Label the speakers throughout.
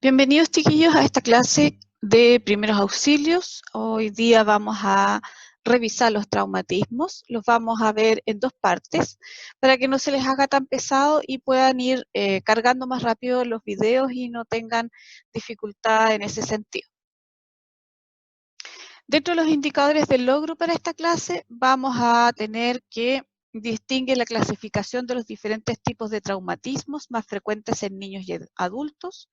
Speaker 1: Bienvenidos, chiquillos, a esta clase de primeros auxilios. Hoy día vamos a revisar los traumatismos. Los vamos a ver en dos partes para que no se les haga tan pesado y puedan ir cargando más rápido los videos y no tengan dificultad en ese sentido. Dentro de los indicadores de logro para esta clase vamos a tener que distingue la clasificación de los diferentes tipos de traumatismos más frecuentes en niños y adultos.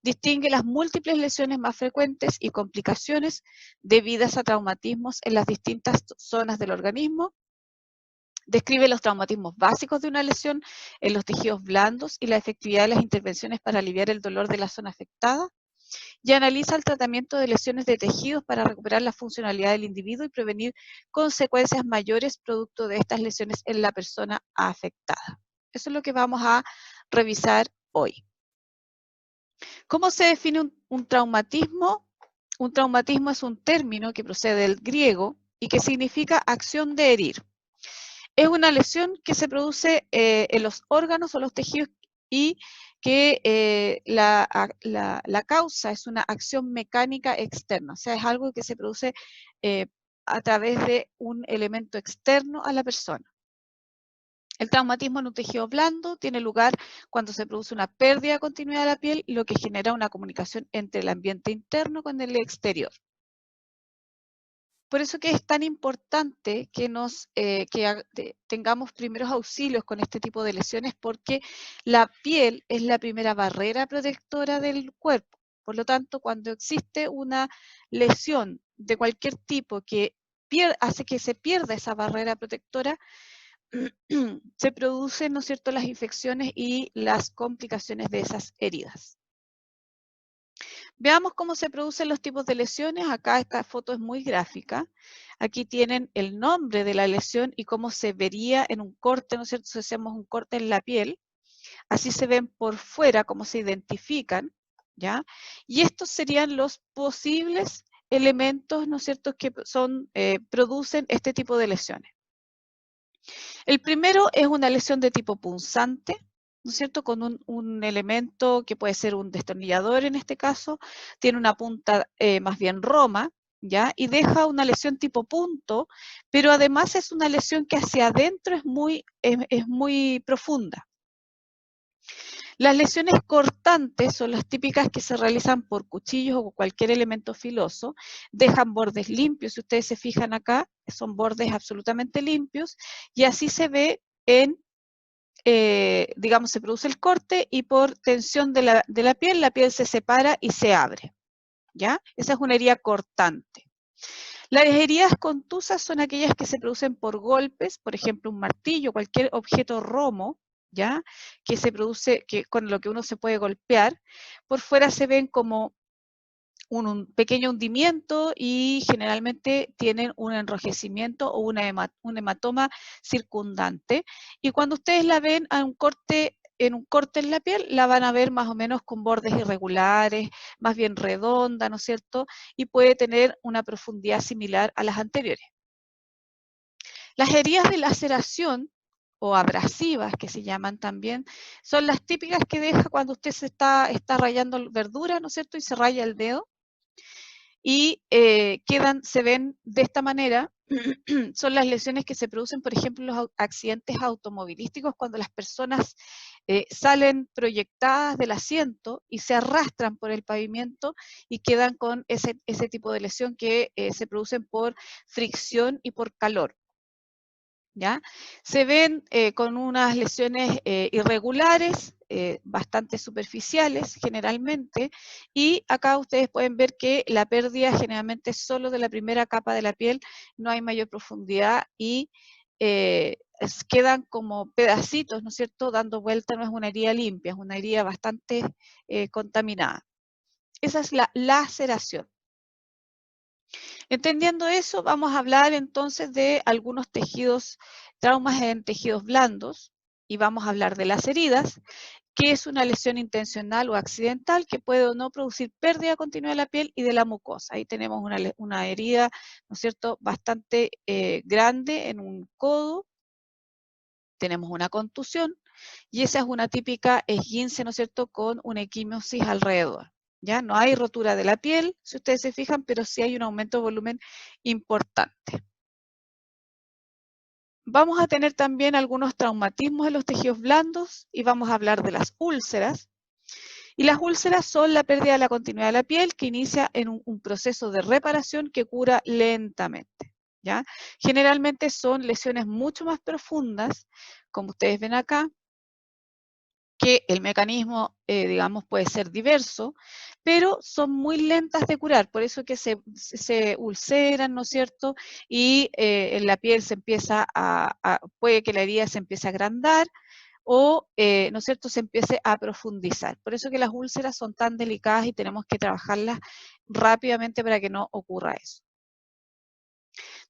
Speaker 1: Distingue las múltiples lesiones más frecuentes y complicaciones debidas a traumatismos en las distintas zonas del organismo. Describe los traumatismos básicos de una lesión en los tejidos blandos y la efectividad de las intervenciones para aliviar el dolor de la zona afectada. Y analiza el tratamiento de lesiones de tejidos para recuperar la funcionalidad del individuo y prevenir consecuencias mayores producto de estas lesiones en la persona afectada. Eso es lo que vamos a revisar hoy. ¿Cómo se define un traumatismo? Un traumatismo es un término que procede del griego y que significa acción de herir. Es una lesión que se produce en los órganos o los tejidos y que la causa es una acción mecánica externa, o sea, es algo que se produce a través de un elemento externo a la persona. El traumatismo en un tejido blando tiene lugar cuando se produce una pérdida de continuidad de la piel, lo que genera una comunicación entre el ambiente interno con el exterior. Por eso que es tan importante que tengamos primeros auxilios con este tipo de lesiones, porque la piel es la primera barrera protectora del cuerpo. Por lo tanto, cuando existe una lesión de cualquier tipo que hace que se pierda esa barrera protectora, se producen, ¿no es cierto?, las infecciones y las complicaciones de esas heridas. Veamos cómo se producen los tipos de lesiones. Acá esta foto es muy gráfica. Aquí tienen el nombre de la lesión y cómo se vería en un corte, ¿no es cierto? Si hacemos un corte en la piel, así se ven por fuera, cómo se identifican, ¿ya? Y estos serían los posibles elementos, ¿no es cierto?, que producen este tipo de lesiones. El primero es una lesión de tipo punzante, ¿no es cierto?, con un elemento que puede ser un destornillador en este caso, tiene una punta más bien roma, ¿ya? Y deja una lesión tipo punto, pero además es una lesión que hacia adentro es muy profunda. Las lesiones cortantes son las típicas que se realizan por cuchillos o cualquier elemento filoso, dejan bordes limpios, si ustedes se fijan acá, son bordes absolutamente limpios, y así se ve digamos, se produce el corte y por tensión de la piel se separa y se abre, ¿ya? Esa es una herida cortante. Las heridas contusas son aquellas que se producen por golpes, por ejemplo, un martillo, cualquier objeto romo, ¿ya? Que se produce, con lo que uno se puede golpear. Por fuera se ven como un pequeño hundimiento y generalmente tienen un enrojecimiento o un hematoma circundante. Y cuando ustedes la ven en un corte en la piel, la van a ver más o menos con bordes irregulares, más bien redonda, ¿no es cierto? Y puede tener una profundidad similar a las anteriores. Las heridas de laceración o abrasivas, que se llaman también, son las típicas que deja cuando usted está rayando verdura, ¿no es cierto? Y se raya el dedo. Y se ven de esta manera, son las lesiones que se producen, por ejemplo, en los accidentes automovilísticos, cuando las personas salen proyectadas del asiento y se arrastran por el pavimento y quedan con ese tipo de lesión que se producen por fricción y por calor. ¿Ya? Se ven con unas lesiones irregulares, bastante superficiales generalmente, y acá ustedes pueden ver que la pérdida generalmente es solo de la primera capa de la piel, no hay mayor profundidad y quedan como pedacitos, ¿no es cierto?, dando vuelta, no es una herida limpia, es una herida bastante contaminada. Esa es la laceración. Entendiendo eso, vamos a hablar entonces de algunos traumas en tejidos blandos, y vamos a hablar de las heridas, que es una lesión intencional o accidental que puede o no producir pérdida continua de la piel y de la mucosa. Ahí tenemos una herida, ¿no es cierto?, bastante grande en un codo, tenemos una contusión, y esa es una típica esguince, ¿no es cierto?, con una equimosis alrededor. Ya no hay rotura de la piel, si ustedes se fijan, pero sí hay un aumento de volumen importante. Vamos a tener también algunos traumatismos en los tejidos blandos y vamos a hablar de las úlceras. Y las úlceras son la pérdida de la continuidad de la piel que inicia en un proceso de reparación que cura lentamente. ¿Ya? Generalmente son lesiones mucho más profundas, como ustedes ven acá, que el mecanismo, digamos, puede ser diverso, pero son muy lentas de curar, por eso que se ulceran, ¿no es cierto? Y en la piel se empieza puede que la herida se empiece a agrandar, o, ¿no es cierto?, se empiece a profundizar. Por eso que las úlceras son tan delicadas y tenemos que trabajarlas rápidamente para que no ocurra eso.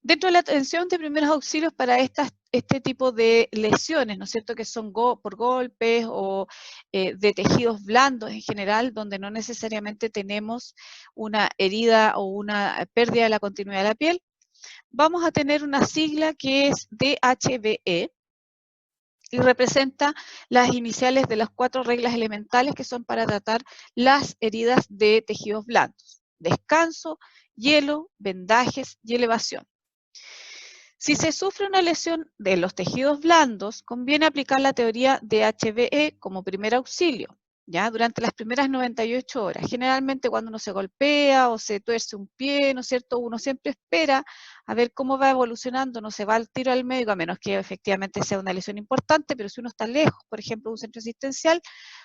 Speaker 1: Dentro de la atención de primeros auxilios para este tipo de lesiones, ¿no es cierto?, que son por golpes o de tejidos blandos en general, donde no necesariamente tenemos una herida o una pérdida de la continuidad de la piel, vamos a tener una sigla que es DHBE, y representa las iniciales de las 4 reglas elementales que son para tratar las heridas de tejidos blandos: descanso, hielo, vendajes y elevación. Si se sufre una lesión de los tejidos blandos, conviene aplicar la teoría de HBE como primer auxilio, ¿ya? Durante las primeras 98 horas. Generalmente cuando uno se golpea o se tuerce un pie, ¿no es cierto?, uno siempre espera a ver cómo va evolucionando, no se va al tiro al médico, a menos que efectivamente sea una lesión importante, pero si uno está lejos, por ejemplo, de un centro asistencial,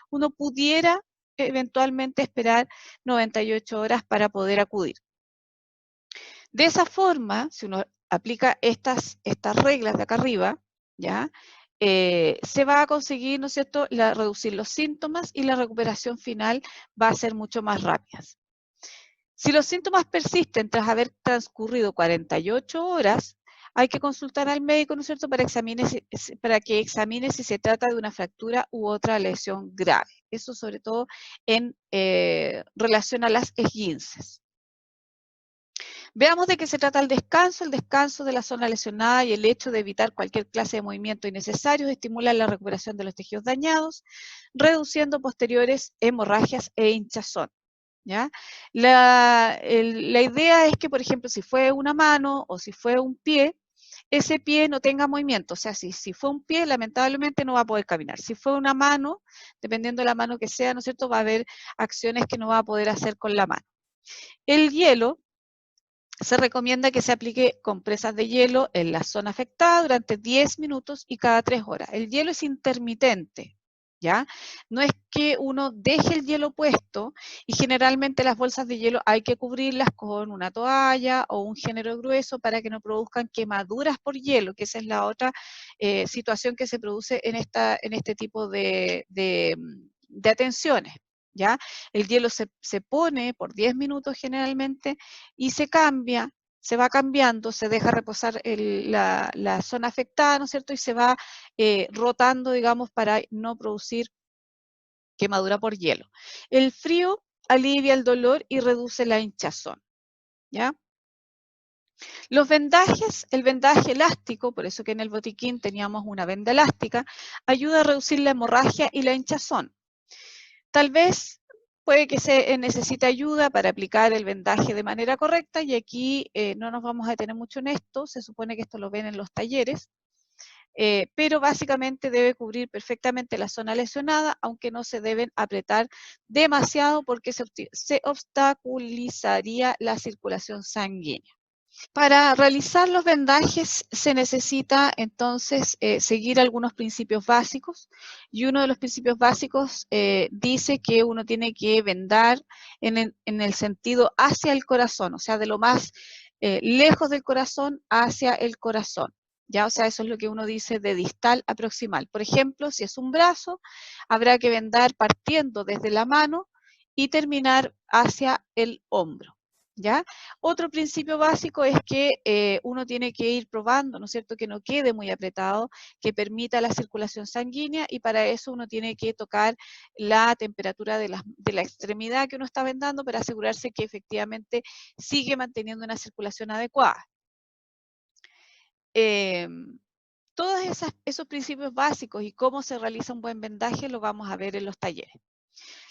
Speaker 1: uno pudiera eventualmente esperar 98 horas para poder acudir. De esa forma, si uno aplica estas reglas de acá arriba, ¿ya? Se va a conseguir, ¿no es cierto?, reducir los síntomas y la recuperación final va a ser mucho más rápida. Si los síntomas persisten tras haber transcurrido 48 horas, hay que consultar al médico, ¿no es cierto?, para que examine si se trata de una fractura u otra lesión grave. Eso sobre todo en relación a las esguinces. Veamos de qué se trata el descanso de la zona lesionada y el hecho de evitar cualquier clase de movimiento innecesario estimula la recuperación de los tejidos dañados, reduciendo posteriores hemorragias e hinchazón. ¿Ya? La idea es que, por ejemplo, si fue una mano o si fue un pie, ese pie no tenga movimiento. O sea, si fue un pie, lamentablemente no va a poder caminar. Si fue una mano, dependiendo de la mano que sea, ¿no es cierto?, va a haber acciones que no va a poder hacer con la mano. El hielo, se recomienda que se aplique compresas de hielo en la zona afectada durante 10 minutos y cada 3 horas. El hielo es intermitente, ¿ya? No es que uno deje el hielo puesto y generalmente las bolsas de hielo hay que cubrirlas con una toalla o un género grueso para que no produzcan quemaduras por hielo, que esa es la otra situación que se produce en este tipo de atenciones. ¿Ya? El hielo se pone por 10 minutos generalmente y se cambia, se va cambiando, se deja reposar la zona afectada, ¿no es cierto? Y se va rotando, digamos, para no producir quemadura por hielo. El frío alivia el dolor y reduce la hinchazón, ¿ya? Los vendajes, el vendaje elástico, por eso que en el botiquín teníamos una venda elástica, ayuda a reducir la hemorragia y la hinchazón. Tal vez puede que se necesite ayuda para aplicar el vendaje de manera correcta y aquí no nos vamos a detener mucho en esto, se supone que esto lo ven en los talleres, pero básicamente debe cubrir perfectamente la zona lesionada, aunque no se deben apretar demasiado porque se obstaculizaría la circulación sanguínea. Para realizar los vendajes se necesita entonces seguir algunos principios básicos y uno de los principios básicos dice que uno tiene que vendar en el sentido hacia el corazón, o sea, de lo más lejos del corazón hacia el corazón. ¿Ya? O sea, eso es lo que uno dice de distal a proximal. Por ejemplo, si es un brazo, habrá que vendar partiendo desde la mano y terminar hacia el hombro. ¿Ya? Otro principio básico es que uno tiene que ir probando, ¿no es cierto?, que no quede muy apretado, que permita la circulación sanguínea y para eso uno tiene que tocar la temperatura de la extremidad que uno está vendando para asegurarse que efectivamente sigue manteniendo una circulación adecuada. Todos esos principios básicos y cómo se realiza un buen vendaje lo vamos a ver en los talleres.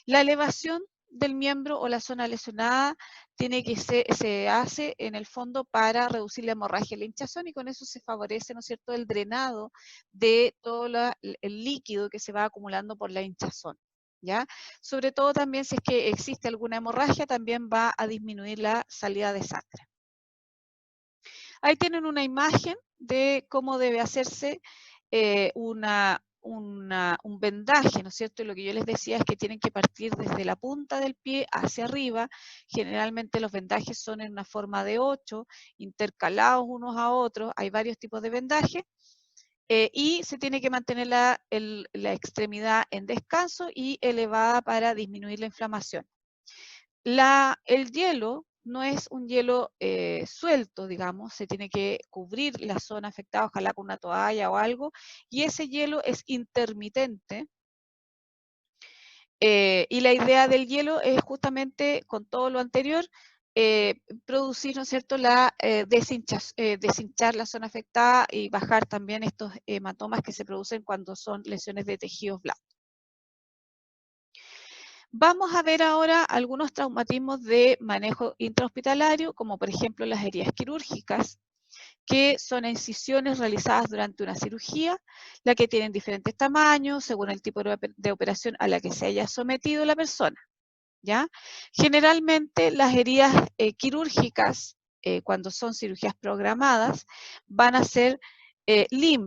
Speaker 1: La elevación del miembro o la zona lesionada se hace en el fondo para reducir la hemorragia y la hinchazón, y con eso se favorece, ¿no es cierto?, el drenado de todo el líquido que se va acumulando por la hinchazón, ¿ya? Sobre todo también si es que existe alguna hemorragia, también va a disminuir la salida de sangre. Ahí tienen una imagen de cómo debe hacerse un vendaje, ¿no es cierto? Y lo que yo les decía es que tienen que partir desde la punta del pie hacia arriba. Generalmente los vendajes son en una forma de 8, intercalados unos a otros. Hay varios tipos de vendajes. Y se tiene que mantener la extremidad en descanso y elevada para disminuir la inflamación. El hielo no es un hielo suelto, digamos, se tiene que cubrir la zona afectada, ojalá con una toalla o algo, y ese hielo es intermitente. Y la idea del hielo es justamente, con todo lo anterior, producir, ¿no es cierto?, deshinchar la zona afectada y bajar también estos hematomas que se producen cuando son lesiones de tejidos blandos. Vamos a ver ahora algunos traumatismos de manejo intrahospitalario, como por ejemplo las heridas quirúrgicas, que son incisiones realizadas durante una cirugía, la que tienen diferentes tamaños según el tipo de operación a la que se haya sometido la persona, ¿ya? Generalmente las heridas quirúrgicas, cuando son cirugías programadas, van a ser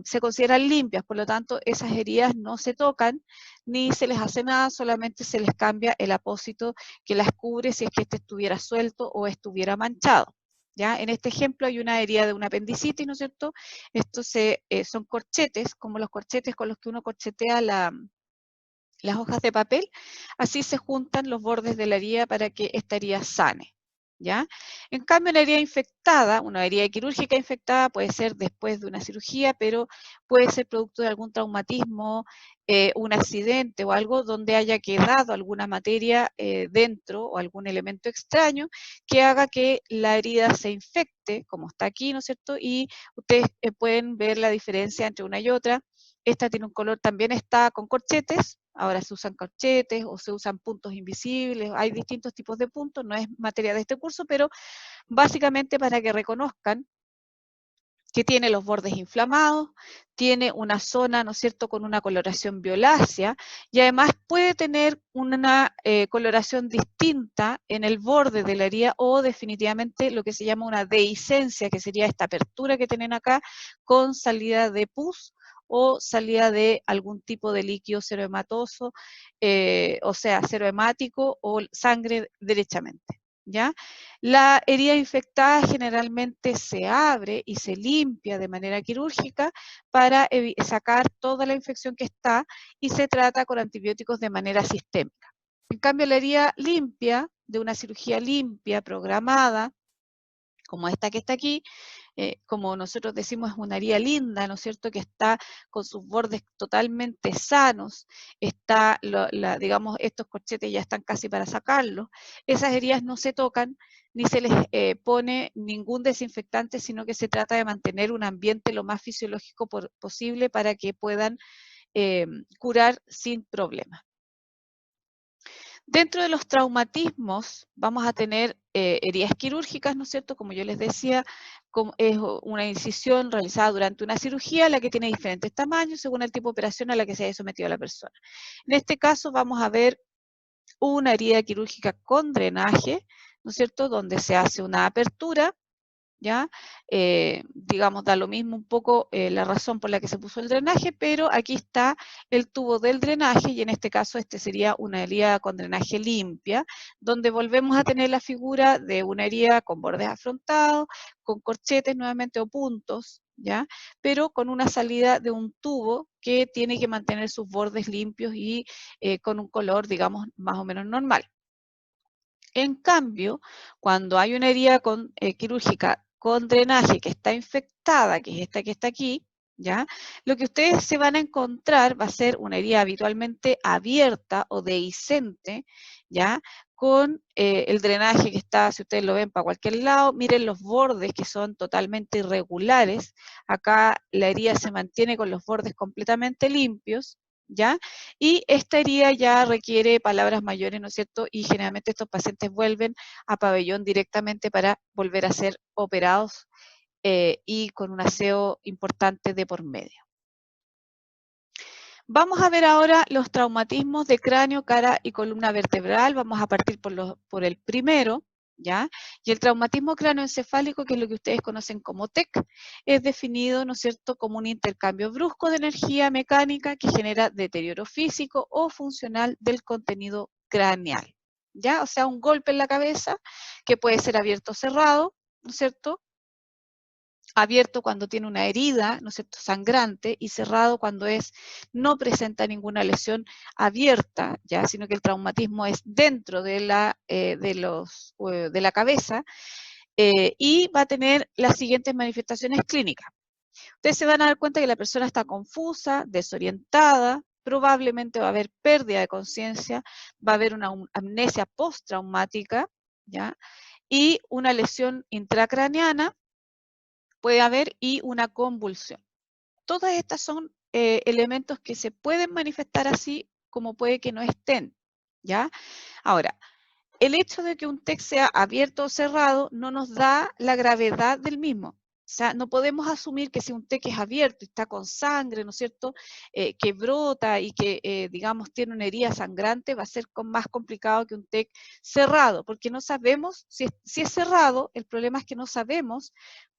Speaker 1: se consideran limpias, por lo tanto esas heridas no se tocan ni se les hace nada, solamente se les cambia el apósito que las cubre si es que este estuviera suelto o estuviera manchado. ¿Ya? En este ejemplo hay una herida de una apendicitis, ¿no es cierto? Estos son corchetes, como los corchetes con los que uno corchetea las hojas de papel, así se juntan los bordes de la herida para que esta herida sane, ¿ya? En cambio, una herida infectada, una herida quirúrgica infectada puede ser después de una cirugía, pero puede ser producto de algún traumatismo, un accidente o algo donde haya quedado alguna materia dentro o algún elemento extraño que haga que la herida se infecte, como está aquí, ¿no es cierto? Y ustedes pueden ver la diferencia entre una y otra. Esta tiene un color, también está con corchetes, ahora se usan corchetes o se usan puntos invisibles, hay distintos tipos de puntos, no es materia de este curso, pero básicamente para que reconozcan que tiene los bordes inflamados, tiene una zona, ¿no es cierto?, con una coloración violácea, y además puede tener una coloración distinta en el borde de la herida, o definitivamente lo que se llama una dehiscencia, que sería esta apertura que tienen acá, con salida de pus, o salida de algún tipo de líquido serohematoso, o sea, serohemático o sangre derechamente, ¿ya? La herida infectada generalmente se abre y se limpia de manera quirúrgica para sacar toda la infección que está, y se trata con antibióticos de manera sistémica. En cambio, la herida limpia, de una cirugía limpia, programada, como esta que está aquí, como nosotros decimos, es una herida linda, ¿no es cierto?, que está con sus bordes totalmente sanos, digamos, estos corchetes ya están casi para sacarlos. Esas heridas no se tocan, ni se les pone ningún desinfectante, sino que se trata de mantener un ambiente lo más fisiológico posible para que puedan curar sin problema. Dentro de los traumatismos vamos a tener heridas quirúrgicas, ¿no es cierto? Como yo les decía, es una incisión realizada durante una cirugía, la que tiene diferentes tamaños según el tipo de operación a la que se haya sometido la persona. En este caso vamos a ver una herida quirúrgica con drenaje, ¿no es cierto? Donde se hace una apertura, ¿ya? Digamos, da lo mismo un poco la razón por la que se puso el drenaje, pero aquí está el tubo del drenaje, y en este caso este sería una herida con drenaje limpia, donde volvemos a tener la figura de una herida con bordes afrontados, con corchetes nuevamente o puntos, ¿ya? Pero con una salida de un tubo que tiene que mantener sus bordes limpios y con un color, digamos, más o menos normal. En cambio, cuando hay una herida quirúrgica con drenaje que está infectada, que es esta que está aquí, ¿ya? Lo que ustedes se van a encontrar va a ser una herida habitualmente abierta o dehiscente, ¿ya? Con el drenaje que está, si ustedes lo ven, para cualquier lado. Miren los bordes, que son totalmente irregulares. Acá la herida se mantiene con los bordes completamente limpios, ¿ya? Y esta herida ya requiere palabras mayores, ¿no es cierto? Y generalmente estos pacientes vuelven a pabellón directamente para volver a ser operados y con un aseo importante de por medio. Vamos a ver ahora los traumatismos de cráneo, cara y columna vertebral. Vamos a partir por el primero, ¿ya? Y el traumatismo cráneoencefálico, que es lo que ustedes conocen como TEC, es definido, ¿no es cierto?, como un intercambio brusco de energía mecánica que genera deterioro físico o funcional del contenido craneal, ¿ya? O sea, un golpe en la cabeza que puede ser abierto o cerrado, ¿no es cierto?, abierto cuando tiene una herida, ¿no es cierto?, sangrante, y cerrado cuando no presenta ninguna lesión abierta, ya, sino que el traumatismo es dentro de la cabeza, y va a tener las siguientes manifestaciones clínicas. Ustedes se van a dar cuenta que la persona está confusa, desorientada, probablemente va a haber pérdida de conciencia, va a haber una amnesia postraumática, ¿ya?, y una lesión intracraneana puede haber, y una convulsión. Todas estas son elementos que se pueden manifestar así, como puede que no estén, ¿ya? Ahora, el hecho de que un TEC sea abierto o cerrado no nos da la gravedad del mismo. O sea, no podemos asumir que si un TEC es abierto y está con sangre, ¿no es cierto?, que brota y que, digamos, tiene una herida sangrante, va a ser más complicado que un TEC cerrado, porque no sabemos, si es cerrado, el problema es que no sabemos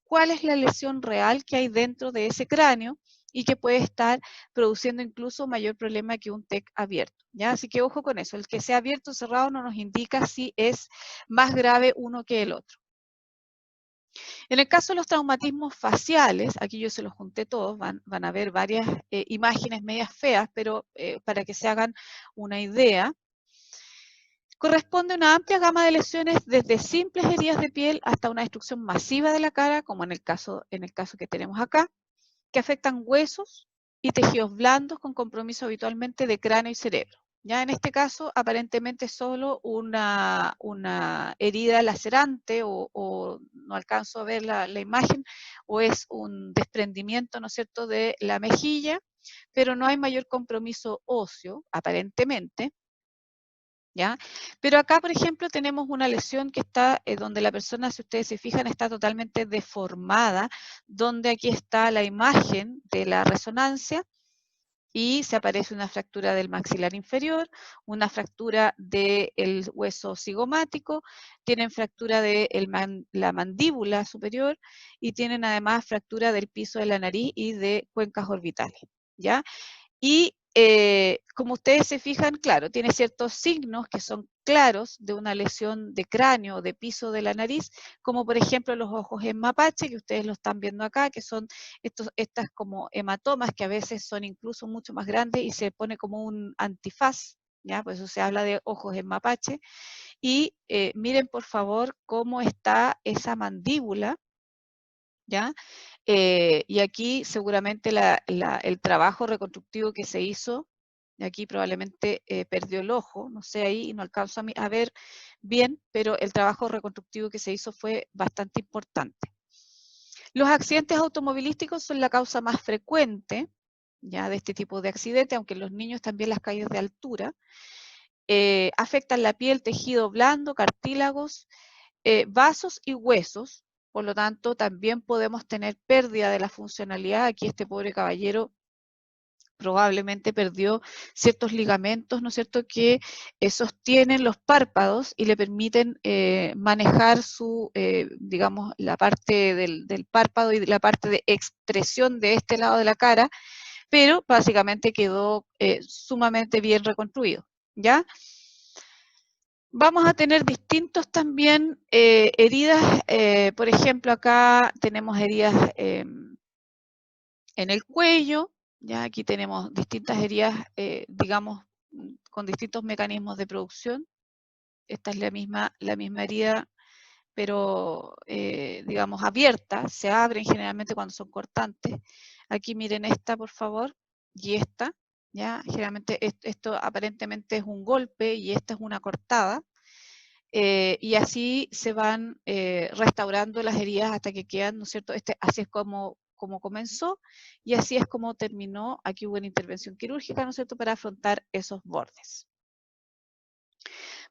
Speaker 1: cuál es la lesión real que hay dentro de ese cráneo y que puede estar produciendo incluso mayor problema que un TEC abierto, ¿ya? Así que ojo con eso, el que sea abierto o cerrado no nos indica si es más grave uno que el otro. En el caso de los traumatismos faciales, aquí yo se los junté todos, van a ver varias imágenes medias feas, pero para que se hagan una idea, corresponde a una amplia gama de lesiones desde simples heridas de piel hasta una destrucción masiva de la cara, como en el caso que tenemos acá, que afectan huesos y tejidos blandos con compromiso habitualmente de cráneo y cerebro. Ya en este caso, aparentemente solo una herida lacerante o no alcanzo a ver la imagen, o es un desprendimiento, ¿no es cierto?, de la mejilla, pero no hay mayor compromiso óseo, aparentemente, ¿ya? Pero acá, por ejemplo, tenemos una lesión que está donde la persona, si ustedes se fijan, está totalmente deformada, donde aquí está la imagen de la resonancia y se aparece una fractura del maxilar inferior, una fractura del hueso cigomático, tienen fractura de la mandíbula superior y tienen además fractura del piso de la nariz y de cuencas orbitales, ¿ya? Y como ustedes se fijan, claro, tiene ciertos signos que son claros de una lesión de cráneo o de piso de la nariz, como por ejemplo los ojos en mapache, que ustedes lo están viendo acá, que son estas como hematomas que a veces son incluso mucho más grandes y se pone como un antifaz, ¿ya? Por eso se habla de ojos en mapache. Y miren por favor cómo está esa mandíbula, ¿ya? Y aquí seguramente el trabajo reconstructivo que se hizo, aquí probablemente perdió el ojo, no sé ahí, no alcanzo a ver bien, pero el trabajo reconstructivo que se hizo fue bastante importante. Los accidentes automovilísticos son la causa más frecuente, ya, de este tipo de accidente, aunque en los niños también las caídas de altura. Afectan la piel, tejido blando, cartílagos, vasos y huesos. Por lo tanto, también podemos tener pérdida de la funcionalidad. Aquí este pobre caballero probablemente perdió ciertos ligamentos, ¿no es cierto?, que sostienen los párpados y le permiten manejar digamos, la parte del párpado y la parte de expresión de este lado de la cara, pero básicamente quedó sumamente bien reconstruido, ¿ya? Vamos a tener distintos también heridas, por ejemplo, acá tenemos heridas en el cuello, ya aquí tenemos distintas heridas, digamos, con distintos mecanismos de producción. Esta es la misma herida, pero digamos abierta, se abren generalmente cuando son cortantes. Aquí miren esta, por favor, y esta, ya, generalmente esto aparentemente es un golpe y esta es una cortada. Y así se van restaurando las heridas hasta que quedan, ¿no es cierto? Así es como como comenzó y así es como terminó. Aquí hubo una intervención quirúrgica, ¿no es cierto?, para afrontar esos bordes.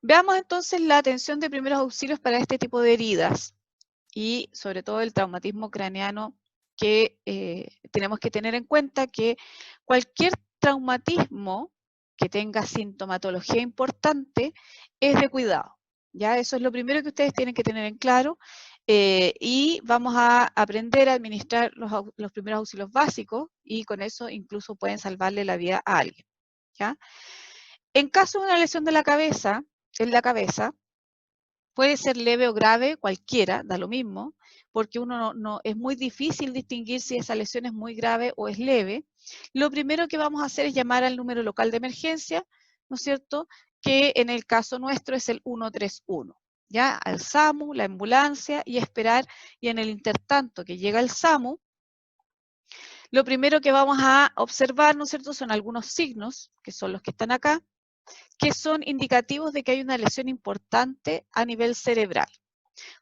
Speaker 1: Veamos entonces la atención de primeros auxilios para este tipo de heridas y sobre todo el traumatismo craneano, que tenemos que tener en cuenta que cualquier traumatismo que tenga sintomatología importante es de cuidado. ¿Ya? Eso es lo primero que ustedes tienen que tener en claro y vamos a aprender a administrar los primeros auxilios básicos y con eso incluso pueden salvarle la vida a alguien. ¿Ya? En caso de una lesión de la cabeza, en la cabeza, puede ser leve o grave, cualquiera, da lo mismo, porque uno es muy difícil distinguir si esa lesión es muy grave o es leve. Lo primero que vamos a hacer es llamar al número local de emergencia, ¿no es cierto?, que en el caso nuestro es el 131, ¿ya? Al SAMU, la ambulancia y esperar, y en el intertanto que llega el SAMU, lo primero que vamos a observar, ¿no es cierto?, son algunos signos, que son los que están acá, que son indicativos de que hay una lesión importante a nivel cerebral.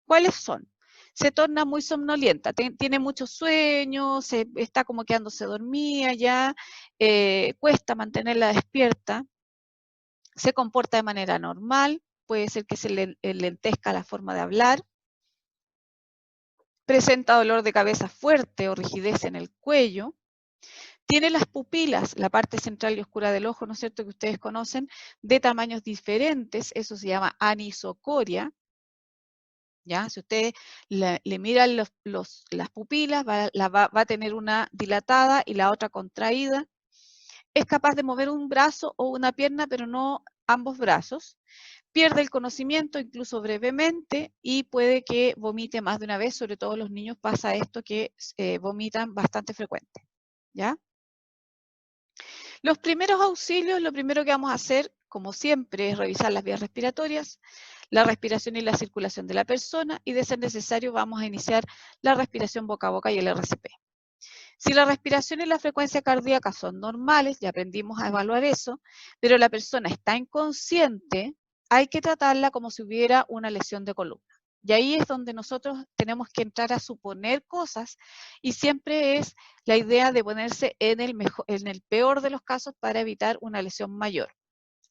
Speaker 1: ¿Cuáles son? Se torna muy somnolienta, tiene mucho sueño, está como quedándose dormida ya, cuesta mantenerla despierta, se comporta de manera normal, puede ser que se le enlentezca la forma de hablar, presenta dolor de cabeza fuerte o rigidez en el cuello, tiene las pupilas, la parte central y oscura del ojo, ¿no es cierto?, que ustedes conocen, de tamaños diferentes, eso se llama anisocoria. ¿Ya? Si usted le mira las pupilas, va a tener una dilatada y la otra contraída. Es capaz de mover un brazo o una pierna, pero no ambos brazos. Pierde el conocimiento, incluso brevemente, y puede que vomite más de una vez. Sobre todo los niños pasa esto, que vomitan bastante frecuente. ¿Ya? Los primeros auxilios, lo primero que vamos a hacer, como siempre, es revisar las vías respiratorias, la respiración y la circulación de la persona, y de ser necesario vamos a iniciar la respiración boca a boca y el RCP. Si la respiración y la frecuencia cardíaca son normales, ya aprendimos a evaluar eso, pero la persona está inconsciente, hay que tratarla como si hubiera una lesión de columna. Y ahí es donde nosotros tenemos que entrar a suponer cosas y siempre es la idea de ponerse en el peor de los casos para evitar una lesión mayor.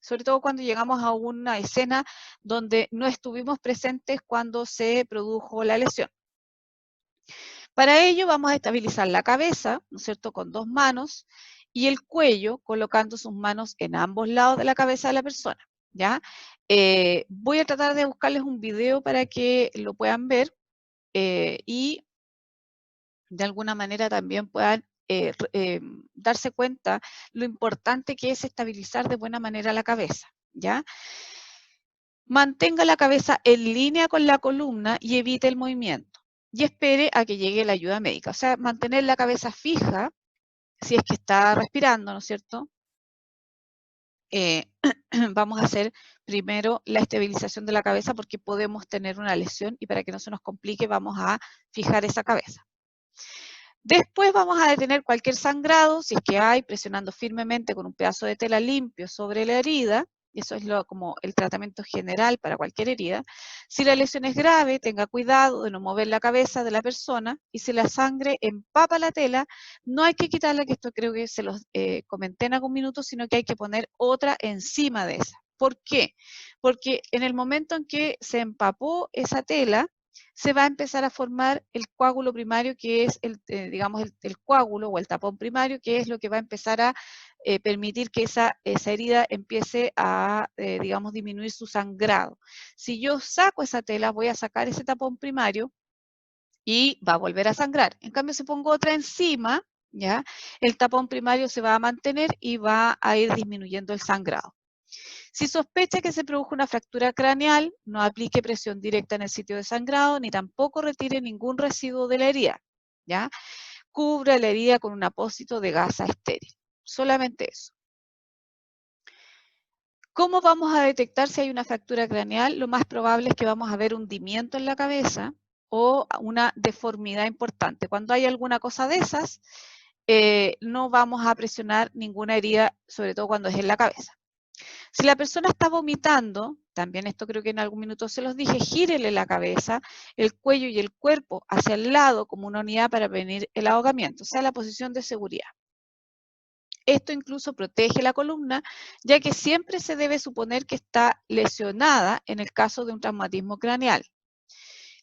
Speaker 1: Sobre todo cuando llegamos a una escena donde no estuvimos presentes cuando se produjo la lesión. Para ello vamos a estabilizar la cabeza, ¿no es cierto?, con 2 manos y el cuello colocando sus manos en ambos lados de la cabeza de la persona. ¿Ya? Voy a tratar de buscarles un video para que lo puedan ver y de alguna manera también puedan darse cuenta lo importante que es estabilizar de buena manera la cabeza. ¿Ya? Mantenga la cabeza en línea con la columna y evite el movimiento. Y espere a que llegue la ayuda médica. O sea, mantener la cabeza fija, si es que está respirando, ¿no es cierto? Vamos a hacer primero la estabilización de la cabeza porque podemos tener una lesión y para que no se nos complique vamos a fijar esa cabeza. Después vamos a detener cualquier sangrado, si es que hay, presionando firmemente con un pedazo de tela limpio sobre la herida. Y eso es como el tratamiento general para cualquier herida. Si la lesión es grave, tenga cuidado de no mover la cabeza de la persona y si la sangre empapa la tela, no hay que quitarla, que esto creo que se los comenté en algún minuto, sino que hay que poner otra encima de esa. ¿Por qué? Porque en el momento en que se empapó esa tela, se va a empezar a formar el coágulo primario, que es digamos, el coágulo o el tapón primario, que es lo que va a empezar a permitir que esa herida empiece a, digamos, disminuir su sangrado. Si yo saco esa tela, voy a sacar ese tapón primario y va a volver a sangrar. En cambio, si pongo otra encima, ¿ya? El tapón primario se va a mantener y va a ir disminuyendo el sangrado. Si sospecha que se produjo una fractura craneal, no aplique presión directa en el sitio de sangrado, ni tampoco retire ningún residuo de la herida, ¿ya? Cubra la herida con un apósito de gasa estéril. Solamente eso. ¿Cómo vamos a detectar si hay una fractura craneal? Lo más probable es que vamos a ver hundimiento en la cabeza o una deformidad importante. Cuando hay alguna cosa de esas, no vamos a presionar ninguna herida, sobre todo cuando es en la cabeza. Si la persona está vomitando, también esto creo que en algún minuto se los dije, gírele la cabeza, el cuello y el cuerpo hacia el lado como una unidad para prevenir el ahogamiento, o sea, la posición de seguridad. Esto incluso protege la columna, ya que siempre se debe suponer que está lesionada en el caso de un traumatismo craneal.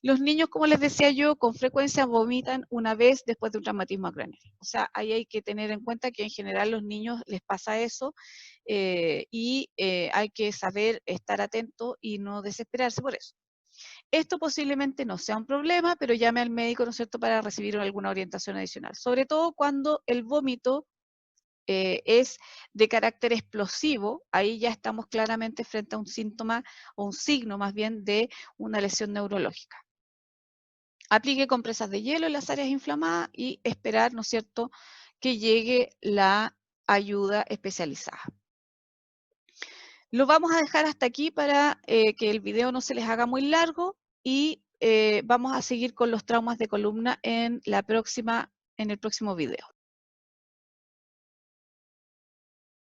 Speaker 1: Los niños, como les decía yo, con frecuencia vomitan una vez después de un traumatismo craneal. O sea, ahí hay que tener en cuenta que en general a los niños les pasa eso y hay que saber estar atento y no desesperarse por eso. Esto posiblemente no sea un problema, pero llame al médico, ¿no es cierto?, para recibir alguna orientación adicional. Sobre todo cuando el vómito es de carácter explosivo, ahí ya estamos claramente frente a un síntoma o un signo más bien de una lesión neurológica. Aplique compresas de hielo en las áreas inflamadas y esperar, ¿no es cierto?, que llegue la ayuda especializada. Lo vamos a dejar hasta aquí para que el video no se les haga muy largo y vamos a seguir con los traumas de columna en el próximo video.